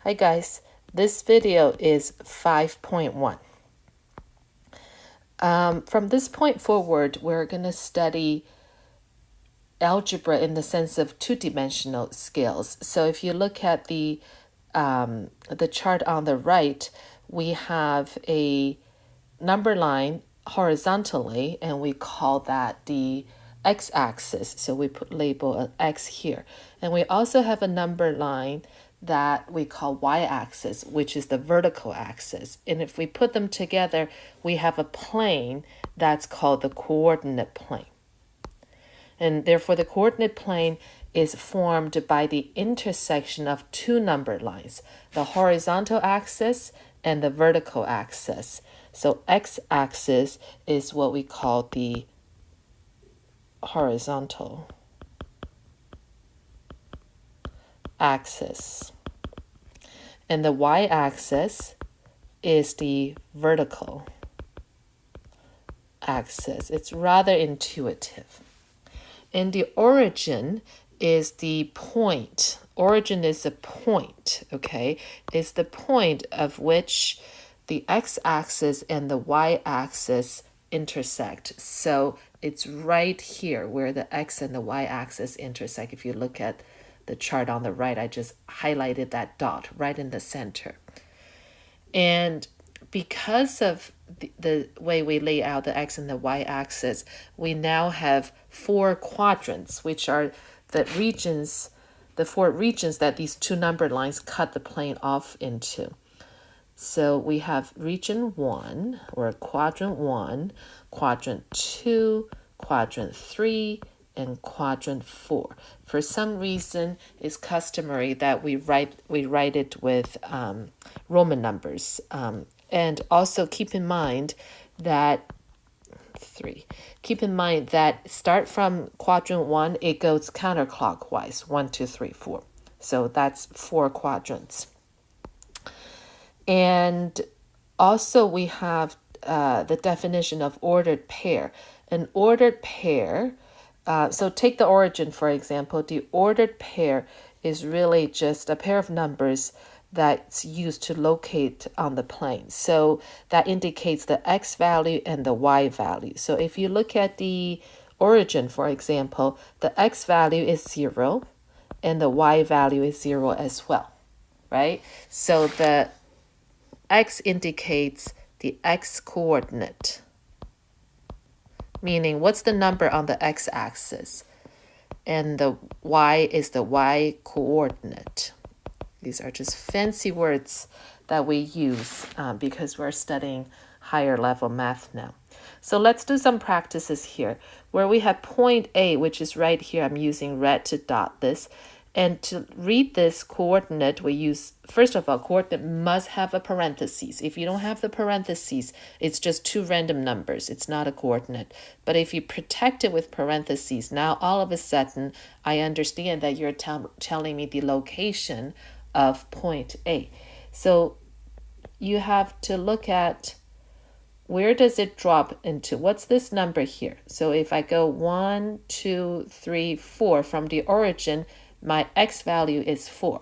Hi guys, this video is 5.1. From this point forward, we're going to study algebra in the sense of two-dimensional scales. So if you look at the chart on the right, we have a number line horizontally, and we call that the x-axis. So we put label an x here. And we also have a number line that we call y-axis, which is the vertical axis. And if we put them together, we have a plane that's called the coordinate plane. And therefore, the coordinate plane is formed by the intersection of two number lines, the horizontal axis and the vertical axis. So x-axis is what we call the horizontal axis. And the y-axis is the vertical axis. It's rather intuitive. And the origin is the point. Origin is a point, okay? It's the point of which the x-axis and the y-axis intersect. So it's right here where the x and the y-axis intersect. If you look at the chart on the right, I just highlighted that dot right in the center. And because of the way we lay out the x and the y-axis, we now have four quadrants, which are the four regions that these two number lines cut the plane off into. So we have region 1, or quadrant 1, quadrant 2, quadrant 3, and quadrant 4. For some reason, it's customary that we write it with Roman numbers. And also keep in mind that start from quadrant 1, it goes counterclockwise, 1, 2, 3, 4. So that's 4 quadrants. And also we have the definition of ordered pair. An ordered pair, so take the origin, for example. The ordered pair is really just a pair of numbers that's used to locate on the plane. So that indicates the x value and the y value. So if you look at the origin, for example, the x value is 0 and the y value is 0 as well, right? So the x indicates the x coordinate, meaning what's the number on the x-axis, and the y is the y coordinate. These are just fancy words that we use because we're studying higher level math now. So let's do some practices here where we have point A, which is right here. I'm using red to dot this. And to read this coordinate, we use, first of all, coordinate must have a parentheses. If you don't have the parentheses, it's just two random numbers. It's not a coordinate. But if you protect it with parentheses, now all of a sudden, I understand that you're telling me the location of point A. So you have to look at where does it drop into? What's this number here? So if I go 1, 2, 3, 4 from the origin, my x value is 4.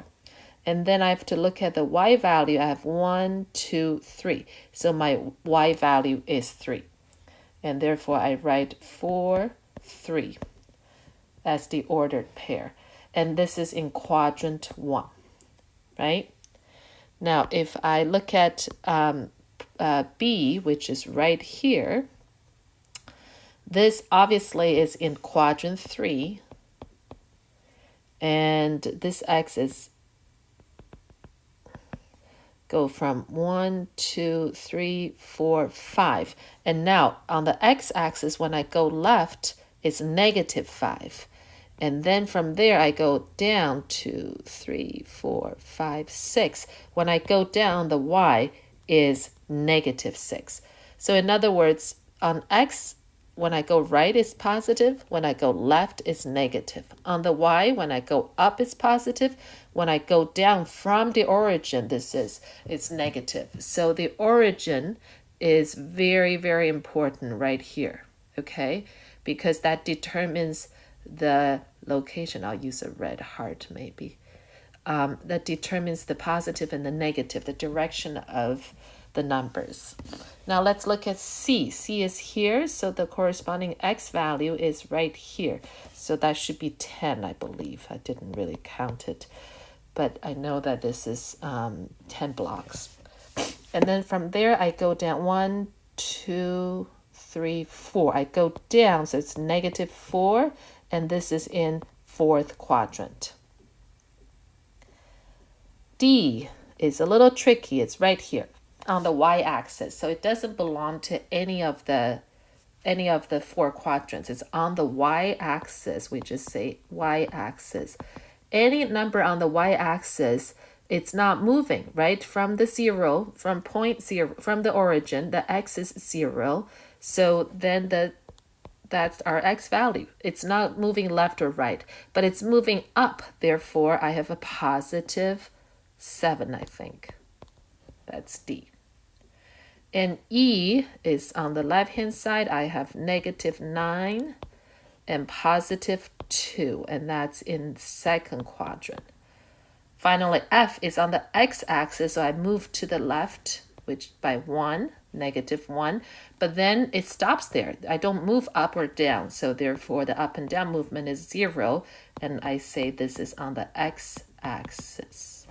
And then I have to look at the y value. I have 1, 2, 3. So my y value is 3. And therefore I write 4, 3 as the ordered pair. And this is in quadrant 1, right? Now, if I look at B, which is right here, this obviously is in quadrant 3. And this axis go from 1, 2, 3, 4, 5. And now on the x-axis, when I go left, it's negative 5. And then from there, I go down 2, 3, 4, 5, 6. When I go down, the y is negative 6. So in other words, on x, when I go right, it's positive. When I go left, it's negative. On the y, when I go up, it's positive. When I go down from the origin, it's negative. So the origin is very, very important right here, okay? Because that determines the location. I'll use a red heart maybe. that determines the positive and the negative, the direction of the numbers. Now let's look at C. C is here, so the corresponding X value is right here. So that should be 10, I believe. I didn't really count it, but I know that this is 10 blocks. And then from there, I go down 1, 2, 3, 4. I go down, so it's -4, and this is in 4th quadrant. D is a little tricky. It's right here on the y-axis, so it doesn't belong to any of the 4 quadrants. It's on the y-axis. We just say y-axis. Any number on the y-axis, it's not moving, right? From the 0, from point 0, from the origin, the x is 0. So then that's our x value. It's not moving left or right, but it's moving up. Therefore, I have a positive 7, I think. That's D. And E is on the left-hand side. I have -9 and +2, and that's in 2nd quadrant. Finally, F is on the x-axis, so I move to the left, which by 1, -1, but then it stops there. I don't move up or down, so therefore the up and down movement is 0, and I say this is on the x-axis.